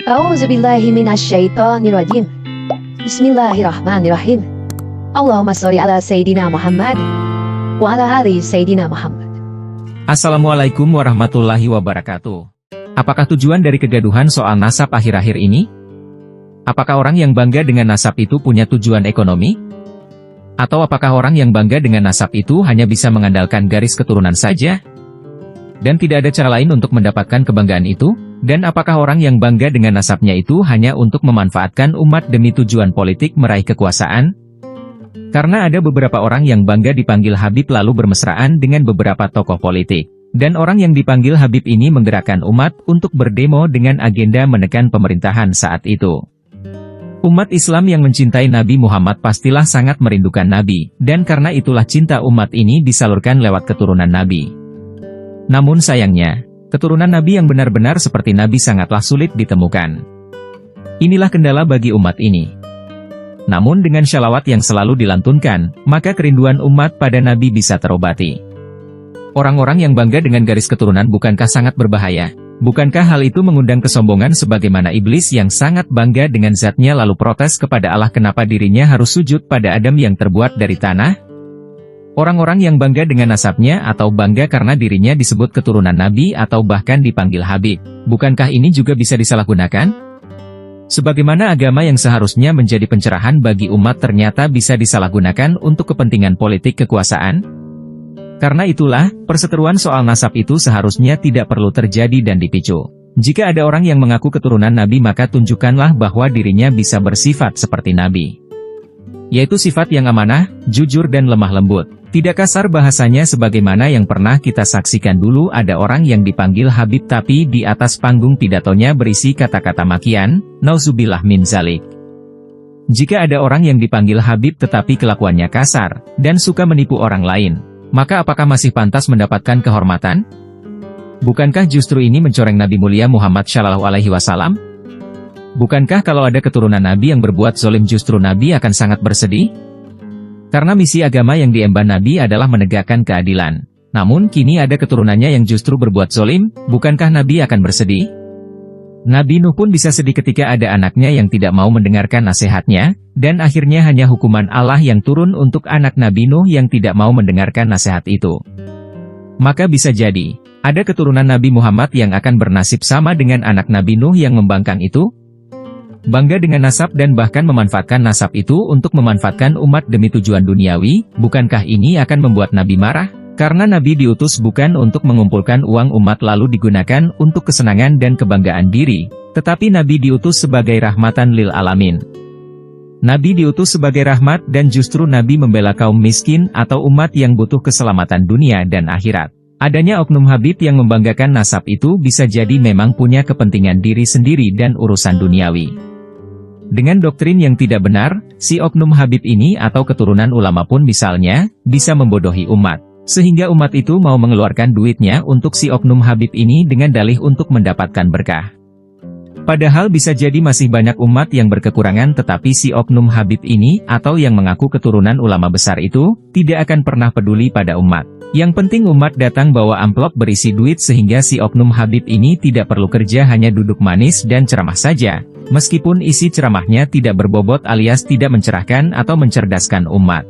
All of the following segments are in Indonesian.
A'udzubillahi minasyaitonirrajim. Bismillahirrahmanirrahim. Allahumma sholli ala Sayyidina Muhammad wa ala ali Sayyidina Muhammad. Assalamualaikum warahmatullahi wabarakatuh. Apakah tujuan dari kegaduhan soal nasab akhir-akhir ini? Apakah orang yang bangga dengan nasab itu punya tujuan ekonomi? Atau apakah orang yang bangga dengan nasab itu hanya bisa mengandalkan garis keturunan saja? Dan tidak ada cara lain untuk mendapatkan kebanggaan itu? Dan apakah orang yang bangga dengan nasabnya itu hanya untuk memanfaatkan umat demi tujuan politik meraih kekuasaan? Karena ada beberapa orang yang bangga dipanggil Habib lalu bermesraan dengan beberapa tokoh politik. Dan orang yang dipanggil Habib ini menggerakkan umat untuk berdemo dengan agenda menekan pemerintahan saat itu. Umat Islam yang mencintai Nabi Muhammad pastilah sangat merindukan Nabi, dan karena itulah cinta umat ini disalurkan lewat keturunan Nabi. Namun sayangnya, keturunan Nabi yang benar-benar seperti Nabi sangatlah sulit ditemukan. Inilah kendala bagi umat ini. Namun dengan syalawat yang selalu dilantunkan, maka kerinduan umat pada Nabi bisa terobati. Orang-orang yang bangga dengan garis keturunan bukankah sangat berbahaya? Bukankah hal itu mengundang kesombongan sebagaimana iblis yang sangat bangga dengan zatnya lalu protes kepada Allah kenapa dirinya harus sujud pada Adam yang terbuat dari tanah? Orang-orang yang bangga dengan nasabnya atau bangga karena dirinya disebut keturunan Nabi atau bahkan dipanggil Habib, bukankah ini juga bisa disalahgunakan? Sebagaimana agama yang seharusnya menjadi pencerahan bagi umat ternyata bisa disalahgunakan untuk kepentingan politik kekuasaan? Karena itulah, perseteruan soal nasab itu seharusnya tidak perlu terjadi dan dipicu. Jika ada orang yang mengaku keturunan Nabi maka tunjukkanlah bahwa dirinya bisa bersifat seperti Nabi. Yaitu sifat yang amanah, jujur dan lemah lembut. Tidak kasar bahasanya sebagaimana yang pernah kita saksikan dulu ada orang yang dipanggil Habib tapi di atas panggung pidatonya berisi kata-kata makian, nauzubillah min zalik. Jika ada orang yang dipanggil Habib tetapi kelakuannya kasar, dan suka menipu orang lain, maka apakah masih pantas mendapatkan kehormatan? Bukankah justru ini mencoreng Nabi mulia Muhammad Shallallahu Alaihi Wasallam? Bukankah kalau ada keturunan Nabi yang berbuat zolim justru Nabi akan sangat bersedih? Karena misi agama yang diemban Nabi adalah menegakkan keadilan. Namun kini ada keturunannya yang justru berbuat zolim, bukankah Nabi akan bersedih? Nabi Nuh pun bisa sedih ketika ada anaknya yang tidak mau mendengarkan nasihatnya, dan akhirnya hanya hukuman Allah yang turun untuk anak Nabi Nuh yang tidak mau mendengarkan nasihat itu. Maka bisa jadi, ada keturunan Nabi Muhammad yang akan bernasib sama dengan anak Nabi Nuh yang membangkang itu? Bangga dengan nasab dan bahkan memanfaatkan nasab itu untuk memanfaatkan umat demi tujuan duniawi, bukankah ini akan membuat Nabi marah? Karena Nabi diutus bukan untuk mengumpulkan uang umat lalu digunakan untuk kesenangan dan kebanggaan diri, tetapi Nabi diutus sebagai rahmatan lil alamin. Nabi diutus sebagai rahmat dan justru Nabi membela kaum miskin atau umat yang butuh keselamatan dunia dan akhirat. Adanya oknum Habib yang membanggakan nasab itu bisa jadi memang punya kepentingan diri sendiri dan urusan duniawi. Dengan doktrin yang tidak benar, si oknum Habib ini atau keturunan ulama pun misalnya, bisa membodohi umat. Sehingga umat itu mau mengeluarkan duitnya untuk si oknum Habib ini dengan dalih untuk mendapatkan berkah. Padahal bisa jadi masih banyak umat yang berkekurangan tetapi si oknum Habib ini atau yang mengaku keturunan ulama besar itu, tidak akan pernah peduli pada umat. Yang penting umat datang bawa amplop berisi duit sehingga si oknum Habib ini tidak perlu kerja hanya duduk manis dan ceramah saja. Meskipun isi ceramahnya tidak berbobot alias tidak mencerahkan atau mencerdaskan umat.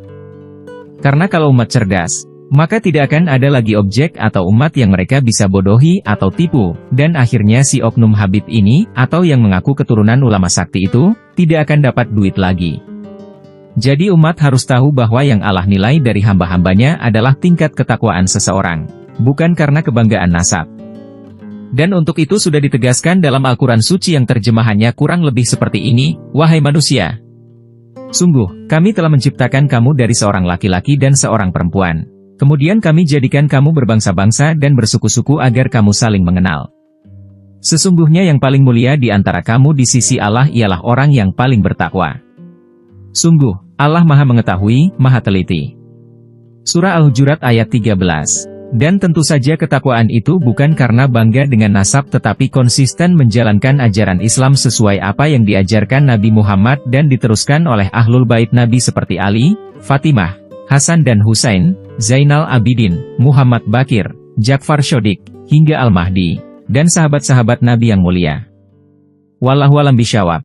Karena kalau umat cerdas, maka tidak akan ada lagi objek atau umat yang mereka bisa bodohi atau tipu, dan akhirnya si oknum Habib ini, atau yang mengaku keturunan ulama sakti itu, tidak akan dapat duit lagi. Jadi umat harus tahu bahwa yang Allah nilai dari hamba-hambanya adalah tingkat ketakwaan seseorang, bukan karena kebanggaan nasab. Dan untuk itu sudah ditegaskan dalam Al-Quran Suci yang terjemahannya kurang lebih seperti ini, wahai manusia. Sungguh, kami telah menciptakan kamu dari seorang laki-laki dan seorang perempuan. Kemudian kami jadikan kamu berbangsa-bangsa dan bersuku-suku agar kamu saling mengenal. Sesungguhnya yang paling mulia di antara kamu di sisi Allah ialah orang yang paling bertakwa. Sungguh, Allah Maha Mengetahui, Maha Teliti. Surah Al-Hujurat ayat 13. Dan tentu saja ketakwaan itu bukan karena bangga dengan nasab tetapi konsisten menjalankan ajaran Islam sesuai apa yang diajarkan Nabi Muhammad dan diteruskan oleh Ahlul Bait Nabi seperti Ali, Fatimah, Hasan dan Husain, Zainal Abidin, Muhammad Bakir, Ja'far Shodiq, hingga Al-Mahdi, dan sahabat-sahabat Nabi yang mulia. Wallahu a'lam bishawab.